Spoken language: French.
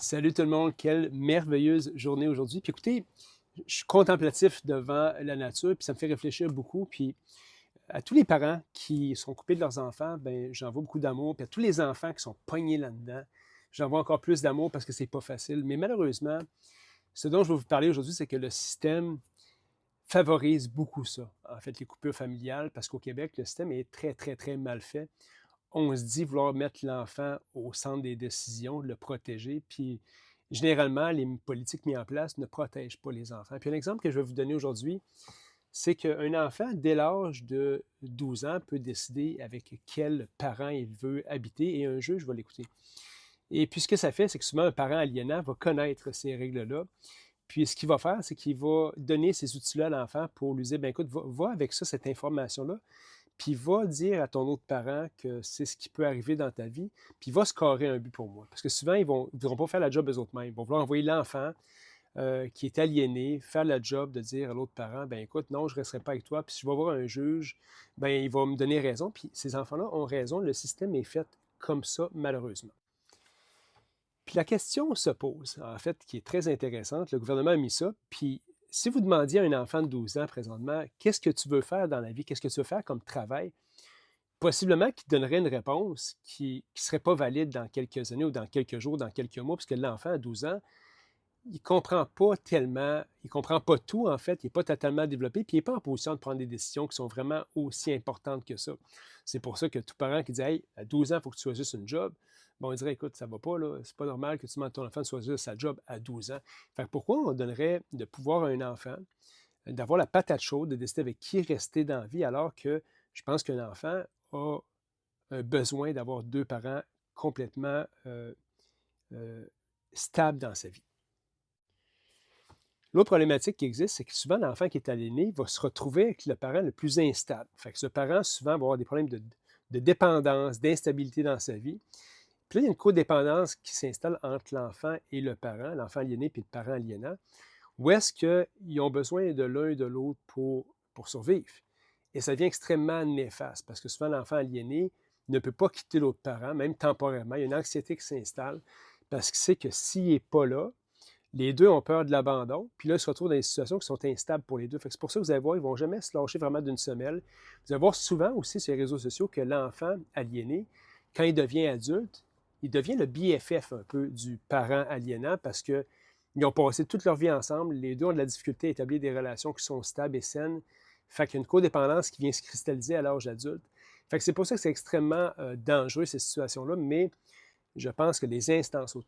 Salut tout le monde, quelle merveilleuse journée aujourd'hui. Puis écoutez, je suis contemplatif devant la nature, puis ça me fait réfléchir beaucoup. Puis à tous les parents qui sont coupés de leurs enfants, ben j'envoie beaucoup d'amour. Puis à tous les enfants qui sont pognés là-dedans, j'envoie encore plus d'amour parce que c'est pas facile. Mais malheureusement, ce dont je vais vous parler aujourd'hui, c'est que le système favorise beaucoup ça, en fait, les coupures familiales, parce qu'au Québec, le système est très, très, très mal fait. On se dit vouloir mettre l'enfant au centre des décisions, le protéger, puis généralement, les politiques mises en place ne protègent pas les enfants. Puis un exemple que je vais vous donner aujourd'hui, c'est qu'un enfant, dès l'âge de 12 ans, peut décider avec quel parent il veut habiter et un juge va l'écouter. Et puis ce que ça fait, c'est que souvent un parent aliénant va connaître ces règles-là. Puis ce qu'il va faire, c'est qu'il va donner ces outils-là à l'enfant pour lui dire, ben écoute, va avec ça, cette information-là, puis va dire à ton autre parent que c'est ce qui peut arriver dans ta vie, puis va scorer un but pour moi. Parce que souvent, ils ne voudront pas faire la job eux-mêmes. Ils vont vouloir envoyer l'enfant qui est aliéné, faire la job de dire à l'autre parent, ben écoute, non, je ne resterai pas avec toi, puis si je vais voir un juge, ben il va me donner raison. Puis ces enfants-là ont raison, le système est fait comme ça, malheureusement. Puis la question se pose, en fait, qui est très intéressante. Le gouvernement a mis ça. Puis si vous demandiez à un enfant de 12 ans présentement, qu'est-ce que tu veux faire dans la vie? Qu'est-ce que tu veux faire comme travail? Possiblement qu'il donnerait une réponse qui ne serait pas valide dans quelques années ou dans quelques jours, dans quelques mois, puisque l'enfant à 12 ans, il ne comprend pas tellement, il ne comprend pas tout, en fait, il n'est pas totalement développé, puis il n'est pas en position de prendre des décisions qui sont vraiment aussi importantes que ça. C'est pour ça que tout parent qui dit Hey, à 12 ans, il faut que tu choisisses une job, bon, il dirait Écoute, ça ne va pas, là, c'est pas normal que tu demandes à ton enfant de choisir sa job à 12 ans. Fait que pourquoi on donnerait de pouvoir à un enfant d'avoir la patate chaude, de décider avec qui rester dans la vie, alors que je pense qu'un enfant a un besoin d'avoir deux parents complètement euh, stables dans sa vie. L'autre problématique qui existe, c'est que souvent, l'enfant qui est aliéné va se retrouver avec le parent le plus instable. Fait que ce parent, souvent, va avoir des problèmes de dépendance, d'instabilité dans sa vie. Puis là, il y a une codépendance qui s'installe entre l'enfant et le parent, l'enfant aliéné puis le parent aliénant, où est-ce qu'ils ont besoin de l'un et de l'autre pour survivre. Et ça devient extrêmement néfaste parce que souvent, l'enfant aliéné ne peut pas quitter l'autre parent, même temporairement. Il y a une anxiété qui s'installe parce qu'il sait que s'il n'est pas là, les deux ont peur de l'abandon, puis là, ils se retrouvent dans des situations qui sont instables pour les deux. Fait que c'est pour ça que vous allez voir, ils ne vont jamais se lâcher vraiment d'une semelle. Vous allez voir souvent aussi sur les réseaux sociaux que l'enfant aliéné, quand il devient adulte, il devient le BFF un peu du parent aliénant parce qu'ils ont passé toute leur vie ensemble. Les deux ont de la difficulté à établir des relations qui sont stables et saines. Fait qu'il y a une codépendance qui vient se cristalliser à l'âge adulte. Fait que c'est pour ça que c'est extrêmement dangereux, ces situations-là, mais je pense que les instances, autant